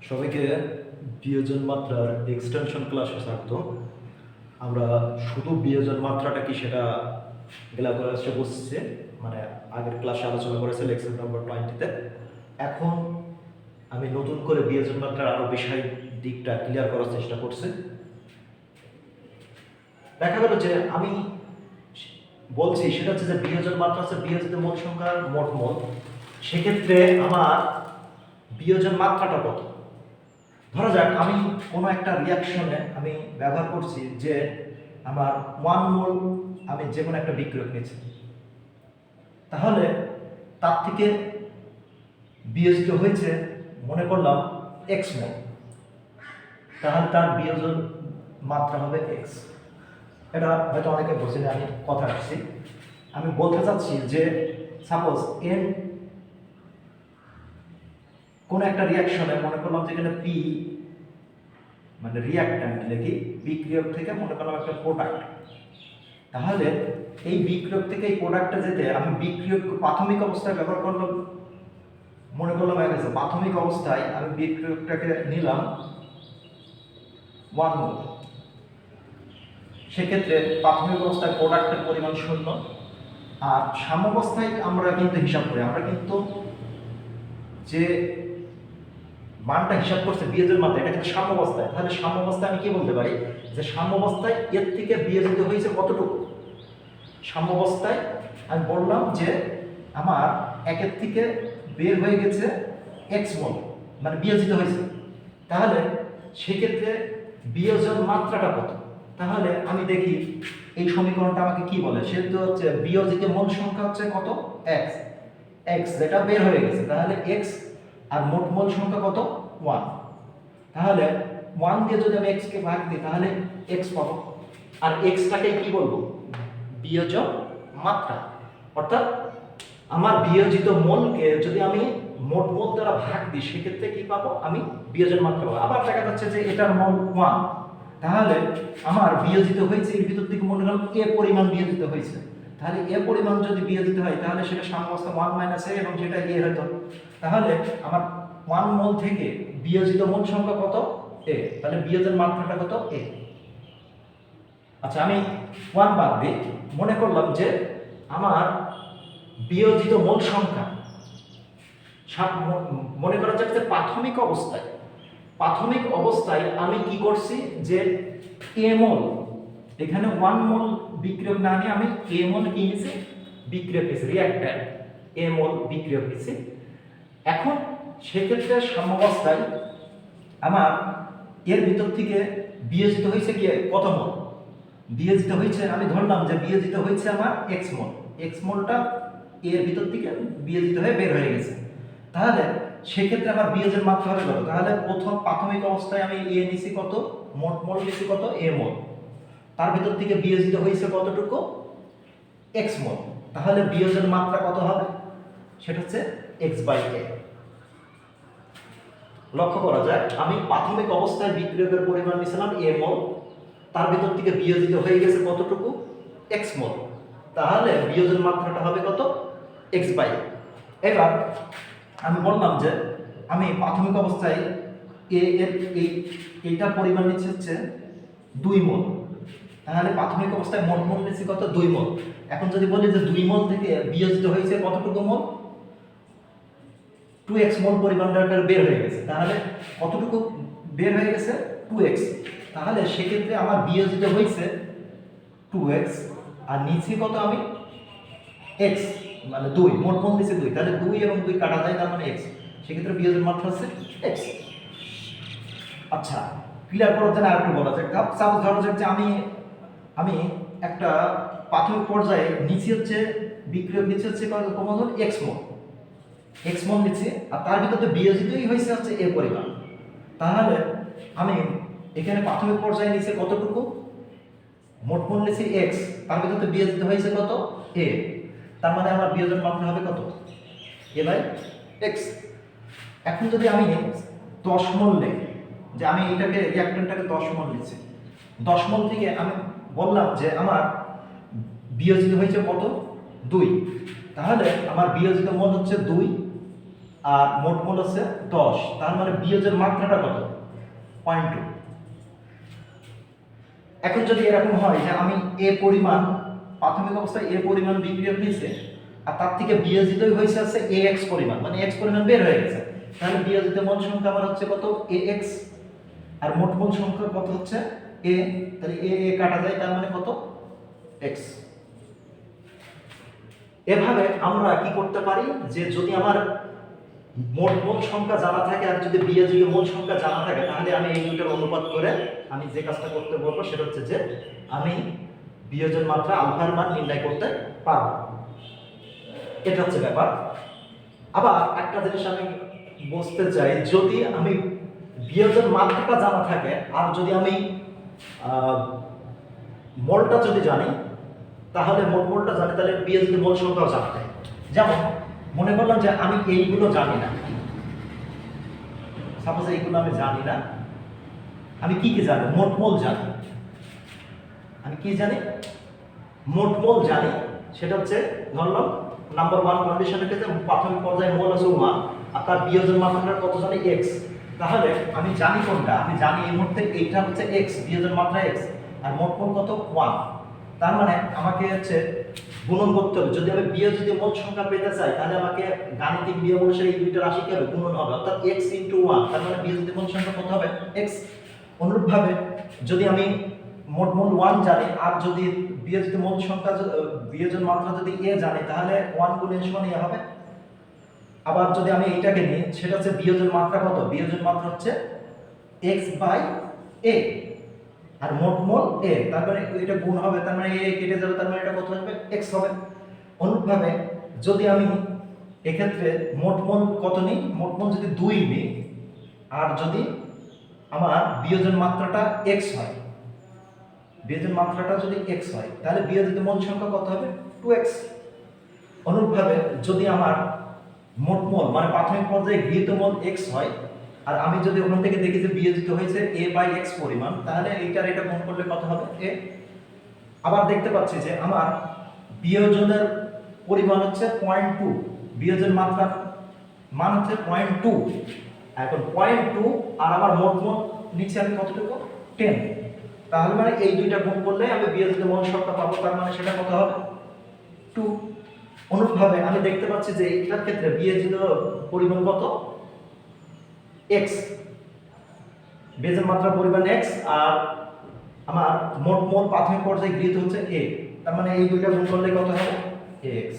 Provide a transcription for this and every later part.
সবাইকে বিয়োজন মাত্রার এক্সটেনশন ক্লাসে স্বাগত। আমরা শুধু বিয়োজন মাত্রাটা কি সেটা ক্লাসে বসছে, মানে আগের ক্লাসে আলোচনা করেছে লেকচার নাম্বার 20-তে। এখন আমি নতুন করে বিয়োজন মাত্রার আরো বিষয় দিকটা ক্লিয়ার করার চেষ্টা করছি। দেখা গেল যে আমি বলছি সেটা হচ্ছে যে বিয়োজন মাত্রা হচ্ছে বিয়োজিত মোট সংখ্যার মোট মোল। সেক্ষেত্রে আমার বিয়োজন মাত্রাটা কত? ধরা যাক আমি কোনো একটা রিয়াকশনে আমি ব্যবহার করছি যে আমার 1 মোল আমি যে কোনো একটা বিক্রিয়ক নিয়েছি, তাহলে তার থেকে বিয়োজিত হয়েছে মনে করলাম x মোল, তাহলে তার বিয়োজন মাত্রা হবে x। এটা হয়তো অনেকে বুঝে আমি কথা আসছি, আমি বলতে চাচ্ছি যে সাপোজ n কোন একটা রিয়াকশনে মনে করলাম যেখানে p মানে রিঅ্যাক্ট্যান্ট লিখি, বিক্রিয়ক থেকে মনে করলাম একটা প্রোডাক্ট, তাহলে এই বিক্রিয়ক থেকে এই প্রোডাক্টটা যেতে আমি বিক্রিয়ক প্রাথমিক অবস্থায় ব্যবহার করলাম, মনে করলাম প্রাথমিক অবস্থায় আমি বিক্রিয়কটাকে নিলাম 1 মোল। সেক্ষেত্রে প্রাথমিক অবস্থায় প্রোডাক্টের পরিমাণ 0, আর সাম্যাবস্থায় আমরা কিন্তু হিসাব করি, আমরা কিন্তু যে মানটা হিসাব করছে বিয়োজন মাত্রা এটা কিন্তু সাম্যাবস্থায়। তাহলে সাম্যাবস্থায় আমি কি বলতে পারি যে সাম্যাবস্থায় এর থেকে বিয়োজিত হয়েছে কতটুকু? সাম্যাবস্থায় আমি বললাম যে আমার একের থেকে বের হয়ে গেছে x মোল, মানে বিয়োজিত হয়েছে। তাহলে সেক্ষেত্রে বিয়োজন মাত্রাটা কত? তাহলে আমি দেখি এই সমীকরণটা আমাকে কি বলে, সেটা হচ্ছে বিয়োজিত মোল সংখ্যা হচ্ছে কত? x যেটা বের হয়ে গেছে, তাহলে x আর মোট মোল সংখ্যা কত? 1। তাহলে 1 দিয়ে যদি আমি x কে ভাগ দিই তাহলে x পাবো, আর x টাকে কি বলবো? বিয়োজন মাত্রা। অর্থাৎ আমার বিয়োজিত মোলকে যদি আমি মোট মোল দ্বারা ভাগ দিই সেক্ষেত্রে কি পাবো? আমি বিয়োজন মাত্রা পাবো। আবার দেখা যাচ্ছে যে এটার মোল 1, তাহলে আমার বিয়োজিত হয়েছে এর ভিতর থেকে মনে করলাম a পরিমাণ বিয়োজিত হয়েছে, তাহলে a পরিমাণ যদি বিয়োজিত হয় তাহলে সেটা সাম্যাবস্থা 1 - a এবং সেটা a হতো। তাহলে আমার 1 মোল থেকে বিয়োজিত মোল সংখ্যা কত? a, তাহলে বিয়োজন মাত্রাটা কত? a। আচ্ছা, আমি 1 বাদ দিই, মনে করলাম যে আমার বিয়োজিত মোল সংখ্যা মনে করা যাক যে প্রাথমিক অবস্থায় আমি কি করছি যে a মোল, এখানে 1 মোল বিক্রিয়ক না নিয়ে আমি a মোল কি নিয়েছি? বিক্রিয়ক নিয়েছি, রিঅ্যাক্ট্যান্ট a মোল বিক্রিয়ক নিয়েছি। এখন সেক্ষেত্রে সাম্যাবস্থায় আমার এর ভিতর থেকে বিয়োজিত হয়েছে কি কত মোল? বিয়োজিত হয়েছে, আমি ধরলাম যে বিয়োজিত হয়েছে আমার x মোল, x মোলটা এর ভিতর থেকে বিয়োজিত হয়ে বের হয়ে গেছে। তাহলে সেক্ষেত্রে আমার বিয়োজন মাত্রা হবে কত? তাহলে প্রথম প্রাথমিক অবস্থায় আমি a নিছি কত? মোট মোল নিছি কত? a মোল, তার ভিতর থেকে বিয়োজিত হয়েছে কতটুকু? x মোল। তাহলে বিয়োজন মাত্রা কত হবে? সেটা হচ্ছে x/a। লক্ষ্য করা যায় আমি প্রাথমিক অবস্থায় বিক্রিয়কের পরিমাণ নিছিলাম a মোল, তার ভিতর থেকে বিয়োজিত হয়ে গেছে কতটুকু? x মোল, তাহলে বিয়োজন মাত্রাটা হবে কত? x/a। এবার আমি বললাম যে আমি প্রাথমিক অবস্থায় a এর এইটার পরিমাণ নিচ্ছে হচ্ছে 2 মোল, তাহলে প্রাথমিক অবস্থায় মোট মোল নিচ্ছি কত? 2 মোল। এখন যদি বলি যে 2 মোল থেকে বিয়োজিত হয়েছে কতটুকু মোল? 2x মোল পরিমাণটা বের হয়ে গেছে, তাহলে কতটুকু বের হয়ে গেছে? 2x। তাহলে সেক্ষেত্রে আমার বিয়োজিত হয়েছে 2x, আর নিচে কত আমি? x, মানে 2, মোট মোল নিচে 2, তাহলে 2 এবং 2 কাটা যায়, তার মানে x। সেক্ষেত্রে বিয়োজন মাত্রা হচ্ছে x। আচ্ছা, ক্লিয়ার করার জন্য আরেকটু বলা যাক, সাপোজ ধরা যাক যে আমি একটা প্রাথমিক পর্যায়ে নিচে হচ্ছে বিক্রিয়ক নিচে হচ্ছে কত মোল? x মোল নিচে, আর তার ভিতরে বিয়োজিতই হয়েছে হচ্ছে a পরিমাণ। তাহলে আমি এখানে প্রাথমিক পর্যায়ে নিচে কতটুকু? মোট মোল নিচে x, তার ভিতরে বিয়োজিত হয়েছে কত? a, তার মানে আমার বিয়োজন মাত্রা হবে কত? a/x। এখন যদি আমি 10 মোল নেই, যে আমি এটাকে রিঅ্যাক্ট্যান্টটাকে 10 মোল নিচ্ছি, 10 মোল থেকে আমি বললাম যে আমার বিয়োজিত হয়েছে কত? 2, তাহলে আমার বিয়োজিত মোল হচ্ছে 2 আর মোট মোল হচ্ছে 10, তার মানে বিয়োজের মাত্রাটা কত? 0.2। এখন যদি এরকম হয় যে আমি এ পরিমাণ প্রাথমিক অবস্থায় এ পরিমাণ বিক্রিয়ক নিয়েছে আর তার থেকে বিয়োজিতই হয়েছে আছে এ এক্স পরিমাণ, মানে এক্স পরিমাণ বের হয়ে গেছে, তাহলে বিয়োজিত মোল সংখ্যা আমার হচ্ছে কত? এ এক্স, আর মোট মোল সংখ্যা কত হচ্ছে? এ, তাহলে এ এ কাটা যায়, তার মানে কত? এক্স। এভাবে আমরা কি করতে পারি যে যদি আমার মোট মোল সংখ্যা জানা থাকে আর যদি বিয়োজিত মোল সংখ্যা জানা থাকে, তাহলে আমি এই দুটোর অনুপাত করে আমি যে কাজটা করতে বলবো সেটা হচ্ছে যে আমি বিয়োজন মাত্রা আলফার মান নির্ণয় করতে পারবো। এটা হচ্ছে ব্যাপার। আবার একটা জিনিস আমি বুঝতে চাই, যদি আমি বিয়োজন মাত্রাটা জানা থাকে আর যদি আমি মোলটা যদি জানি, তাহলে মোট মোলটা জানি, তাহলে বিয়োজিত মোল সংখ্যাও জানা যায়। যেমন মনে করলাম যে আমি এইগুলো জানি না, সাপোজ এইগুলো আমি জানি না, আমি কি কি জানি? মোট মোল জানি। আমি কি জানি? মোট মোল জানি। সেটা হচ্ছে ধরলাম নাম্বার 1 কন্ডিশনের ক্ষেত্রে প্রাথমিক পর্যায়ে মোল আছে 1 আর তার বিয়োজন মাত্রাটা কত জানি? x। তাহলে আমি জানি কোনটা? আমি জানি এই মুহূর্তে এইটা হচ্ছে x, বিয়োজন মাত্রা x, আর মোট মোল কত? 1। তার মানে আমাকে হচ্ছে গুণন করতে হবে। যদি আমি বিয়োজিত মোল সংখ্যা পেতে চাই, তাহলে আমাকে গাণিতিক নিয়ম অনুসারে এই দুইটা রাশি কি হবে? গুণন হবে, অর্থাৎ x * 1। তার মানে বিয়োজিত মোল সংখ্যা কত হবে? x। অনুরূপভাবে যদি আমি মোট মোল 1 জানি আর যদি বিয়োজিত মোল সংখ্যা বিয়োজন মাত্রা যদি a জানি, তাহলে 1 * a = a হবে। আবার যদি আমি এইটাকে নিই, সেটা হচ্ছে বিয়োজন মাত্রা কত? বিয়োজন মাত্রা হচ্ছে x/a আর মোট মোল a, তার মানে এটা গুণ হবে, তার মানে a কেটে যাবে, তার মানে এটা কত হবে? x হবে। অনুরূপভাবে যদি আমি এক্ষেত্রে মোট মোল কত নিই? মোট মোল যদি 2 নিই আর যদি আমার বিয়োজন মাত্রাটা x হয়, বিয়োজন মাত্রাটা যদি x হয়, তাহলে বিয়োজিত মোল সংখ্যা কত হবে? 2x। অনুরূপভাবে যদি আমার মোট মোল মানে প্রাথমিক পর্যায়ে গৃহীত মোল x হয় আর আমি যদি ওখান থেকে দেখি যে বিয়োজিত হয়েছে a/x পরিমাণ, তাহলে এইটার এটা গুণ করলে কত হবে? a। আবার দেখতে পাচ্ছি যে আমার বিয়োজনের পরিমাণ হচ্ছে 0.2, বিয়োজন মাত্রার মান হচ্ছে 0.2। এখন 0.2 আর আমার মোট মোল নিচে আমি কতটুকু? 10। তাহলে মানে এই দুইটা গুণ করলে আমি বিয়োজিত মোল সংখ্যা পাবো, তার মানে সেটা কত হবে? 2। অনুরূপভাবে আমি দেখতে পাচ্ছি যে এইটার ক্ষেত্রে বিয়োজিত পরিমাণ কত? x, বিয়োজন মাত্রার পরিমাণ x আর আমার মোট মোল প্রাথমিক পর্যায়ে গৃহীত হচ্ছে a, তার মানে এই দুইটা গুণ করলে কত হবে? ax।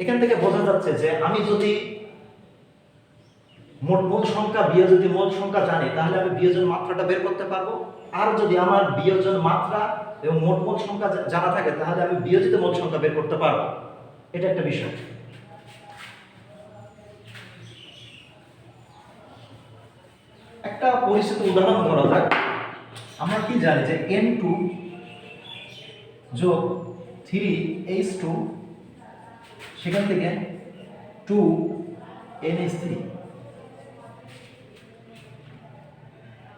এখান থেকে বোঝা যাচ্ছে যে আমি যদি মোট মোল সংখ্যা বিয়োজিত মোল সংখ্যা জানি, তাহলে আমি বিয়োজন মাত্রাটা বের করতে পারবো। আর যদি আমার বিয়োজন মাত্রা এবং মোট মোল সংখ্যা জানা থাকে, তাহলে আমি বিয়োজিত মোল সংখ্যা বের করতে পারবো। এটা একটা বিষয়। একটা পরিচিত উদাহরণ ধরা যাক। আমরা কি জানি যে n2 যোগ 3h2 সেখান থেকে 2nh3,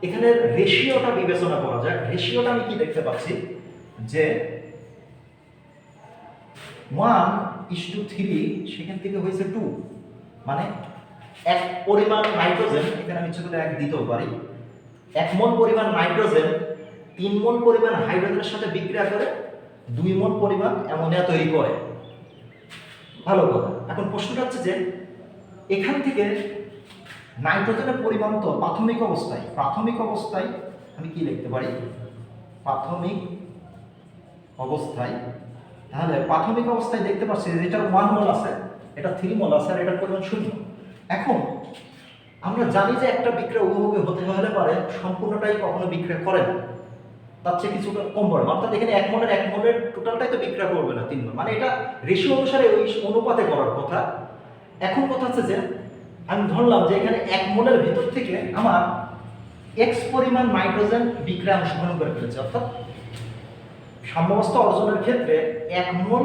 এখানে রেশিওটা বিবেচনা করা যাক। রেশিওটা আমি কি দেখতে পাচ্ছি যে 1:3 সেখান থেকে হয়েছে 2, মানে এক পরিমাণ নাইট্রোজেন, এখানে আমি ছোট এক দিতেও পারি, 1 মোল পরিমাণ নাইট্রোজেন 3 মোল পরিমাণ হাইড্রোজেনের সাথে বিক্রিয়া করে 2 মোল পরিমাণ অ্যামোনিয়া তৈরি করে। ভালো কথা। এখন প্রশ্নটা হচ্ছে যে এখান থেকে নাইট্রোজেনের পরিমাণ তো প্রাথমিক অবস্থায় আমি কি লিখতে পারি? প্রাথমিক অবস্থায়, তাহলে প্রাথমিক অবস্থায় দেখতে পাচ্ছি যে এটার 1 মোল আছে, এটা 3 মোল আছে আর এটার পরিমাণ 0। এখন আমরা জানি যে একটা বিক্রিয়া উপভোগী হতে হলে পারে সম্পূর্ণটাই কখনো বিক্রিয়া করে না, তার চেয়ে কিছু কম পড়ে, অর্থাৎ এখানে 1 মোলের টোটালটাই তো বিক্রিয়া করবে না 3 মোল, মানে এটা রেশিও অনুসারে ওই অনুপাতে করার কথা। এখন কথা হচ্ছে যে আমি ধরলাম যে এখানে 1 মোলের ভিতর থেকে আমার x পরিমাণ নাইট্রোজেন বিক্রিয়া অংশগ্রহণ করে ফেলেছে, অর্থাৎ সাম্যাবস্থা অর্জনের ক্ষেত্রে 1 মোল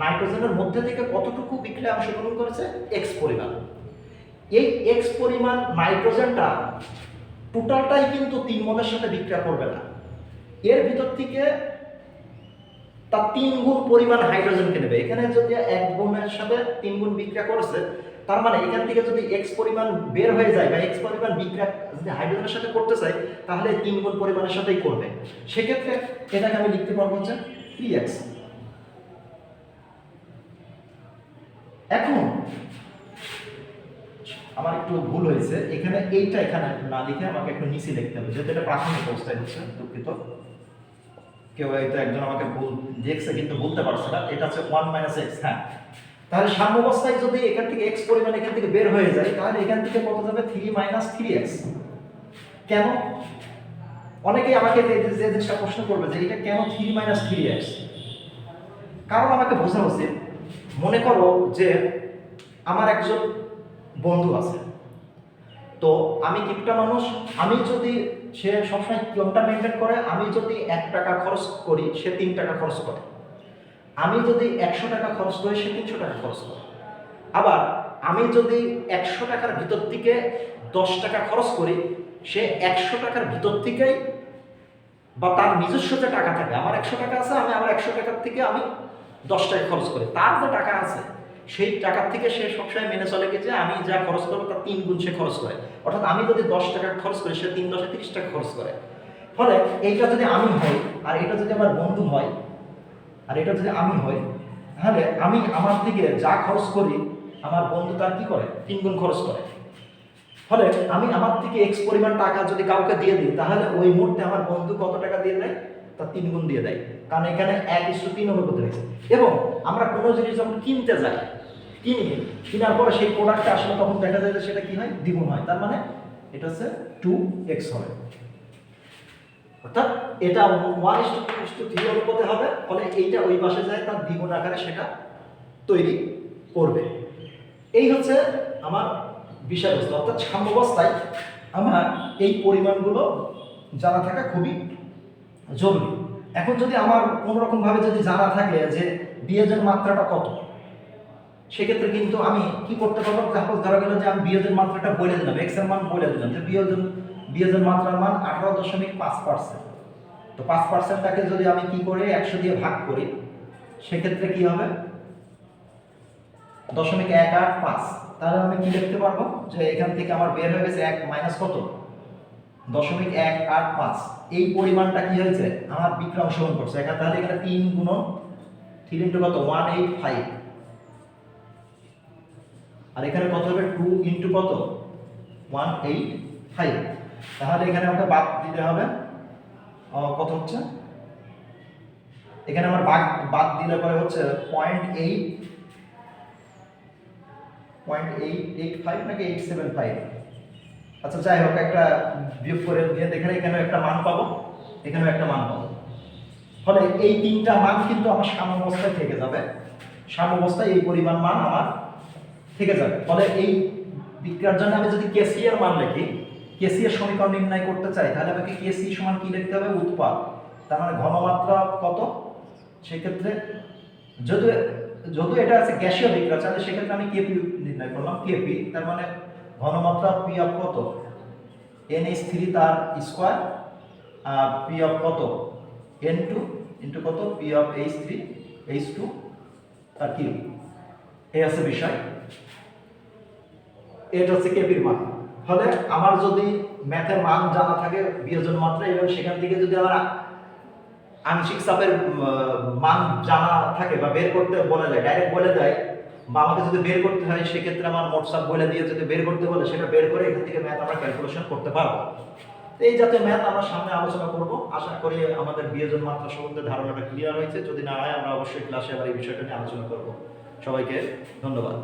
নাইট্রোজেনের মধ্যে থেকে কতটুকু বিক্রিয়া অংশগ্রহণ করেছে? x পরিমাণ। এই x পরিমাণ নাইট্রোজেনটা টোটালটাই কিন্তু 3 মোলের সাথে বিক্রিয়া করবে না, এর ভিতর থেকে তার 3 গুণ পরিমাণ হাইড্রোজেনকে নেবে। এখানে যদি 1 গুণের সাথে 3 গুণ বিক্রিয়া করেছে, তার মানে এখান থেকে যদি x পরিমাণ বের হয়ে যায় বা x পরিমাণ বিক্রিয়া যদি হাইড্রোজেনের সাথে করতে চাই, তাহলে 3 গুণ পরিমাণের সাথেই করবে। সেক্ষেত্রে এটাকে আমি লিখতে পারবো হচ্ছে 3x। এখন আমার একটু ভুল হয়েছে, এখানে এইটা এখানে না লিখে আমাকে একটু নিচে লিখতে হবে, যেহেতু এটা প্রাথমিক অবস্থায় হচ্ছে। দুঃখিত, কেউ হয়তো একজন আমাকে ভুল দেখছে কিন্তু বলতে পারছে না। এটা হচ্ছে 1 - x। হ্যাঁ, তাহলে সাম্যাবস্থায় যদি এখান থেকে x পরিমাণ এখান থেকে বের হয়ে যায়, তাহলে এখান থেকে কত যাবে? 3 - 3x। কেন? অনেকেই আমাকে যে জিনিসটা প্রশ্ন করবে যে এটা কেন 3 - 3x? কারণ আমাকে বোঝা উচিত। মনে করো যে আমার একজন বন্ধু আছে, তো আমি কিপটা মানুষ, আমি যদি, সে সবসময় কোনটা মেনটেন করে, আমি যদি 1 টাকা খরচ করি সে 3 টাকা খরচ করে, আমি যদি 100 টাকা খরচ করি সে 300 টাকা খরচ করে। আবার আমি যদি 100 টাকার ভিতর থেকে 10 টাকা খরচ করি, সে 100 টাকার ভিতর থেকেই বা তার নিজস্ব যে টাকা থাকে, আমার 100 টাকা আছে, আমি আমার 100 টাকার থেকে আমি 10 টাকা খরচ করি, তার যে টাকা আছে সেই টাকার থেকে সে সবসময় মেনে চলে গেছে আমি যা খরচ করবো তার 3 গুণ সে খরচ করে। অর্থাৎ আমি যদি 10 টাকা খরচ করি, সে 3 × 10 = 30 টাকা খরচ করে। ফলে এইটা যদি আমি হই আর এটা যদি আমার বন্ধু হয় আর এটা যদি আমি হই, তাহলে আমি আমার থেকে যা খরচ করি আমার বন্ধু তার কি করে? 3 গুণ খরচ করে। ফলে আমি আমার থেকে x পরিমাণ টাকা যদি কাউকে দিয়ে দিই, তাহলে ওই মুহূর্তে আমার বন্ধু কত টাকা দিয়ে দেয়? তার 3 গুণ দিয়ে দেয়, কারণ এখানে 1:3 অনুপাতে হয়েছে। এবং আমরা কোনো জিনিস যখন কিনতে যাই, কেনার পরে সেই প্রোডাক্টটা আসলে তখন দেখা যায় যে সেটা কি হয়? দ্বিগুণ হয়। তার মানে এটা হচ্ছে 2x হবে। অর্থাৎ এটা 1:3 অনুপাতে হবে, ফলে এইটা ওই পাশে যায় তার দ্বিগুণ আকারে সেটা তৈরি করবে। এই হচ্ছে আমার বিষয়বস্তু। অর্থাৎ সাম্যাবস্থায় আমার এই পরিমাণগুলো জানা থাকা খুবই জরুরি। এখন যদি আমার কোনোরকমভাবে যদি জানা থাকে যে বিয়োজের মাত্রাটা কত, সেক্ষেত্রে কিন্তু আমি কি করতে পারবো? সাপোজ ধরা গেল যে আমি বিয়োজের মাত্রাটা বলে দিলাম, x এর মান বলে দিলাম যে বিয়োজের মাত্রার মান 18.5%। তো 5%টাকে যদি আমি কি করে 100 দিয়ে ভাগ করি, সেক্ষেত্রে কি হবে? 0.185। তাহলে আমি কি লিখতে পারবো যে এখান থেকে আমার বের হয়ে গেছে 1 মাইনাস কত? 0.185। এই পরিমাণটা কি হয়েছে? আমার বিক্রম অংশগ্রহণ করছে এখানে। তাহলে এখানে 3 গুণন 3 ইন্টু কত? 185। আর এখানে কত হবে? 2 ইন্টু কত? 185। তাহলে এখানে আমাকে বাদ দিতে হবে কত হচ্ছে? এখানে আমার বাদ দিলে পরে হচ্ছে 0.885 নাকি 875। আচ্ছা যাই হোক, একটা বিয়োগ করে দিয়ে দেখেন, এখানে একটা মান পাবো, এখানেও একটা মান পাবো। ফলে এই 3টা মান কিন্তু আমার সাম্যাবস্থায় থেকে যাবে। সাম্যাবস্থায় এই পরিমাণ মান আমার থেকে যাবে। ফলে এই বিক্রিয়ার জন্য আমি যদি কেসি এর মান লিখি, কেসি এর সমীকরণ নির্ণয় করতে চাই, তাহলে আমাকে কেসি সমান কি লিখতে হবে? উৎপাদ। তার মানে ঘনমাত্রা কত? সেক্ষেত্রে যদি এটা আছে গ্যাসীয় বিক্রিয়া, তাহলে সেক্ষেত্রে আমি কেপি নির্ণয় করলাম। কেপি তার মানে ঘনমাত্রা পি অফ কত? NH3 তার স্কয়ার, আর পি অফ কত? N2 ইন্টু কত? পি অফ H2 তার কিউব। এই আছে বিষয়। এটা হচ্ছে কেপির মান। ফলে আমার যদি ম্যাথের মান জানা থাকে বিয়োজন মাত্রা, এবং সেখান থেকে যদি আমার আংশিক চাপের মান জানা থাকে বা বের করতে বলা যায়, ডাইরেক্ট বলে দেয়, বা আমাকে যদি বের করতে হয় সেক্ষেত্রে আমার মোট চাপ বলে দিয়ে যদি বের করতে বলে, সেটা বের করে এখান থেকে ম্যাথ আমরা ক্যালকুলেশন করতে পারবো। এই জাতীয় ম্যাথ আমরা সামনে আলোচনা করব। আশা করি আমাদের বিয়োজন মাত্রা সম্বন্ধে ধারণাটা ক্লিয়ার হয়েছে। যদি না হয় আমরা অবশ্যই ক্লাসে আবার এই বিষয়টা নিয়ে আলোচনা করব। সবাইকে ধন্যবাদ।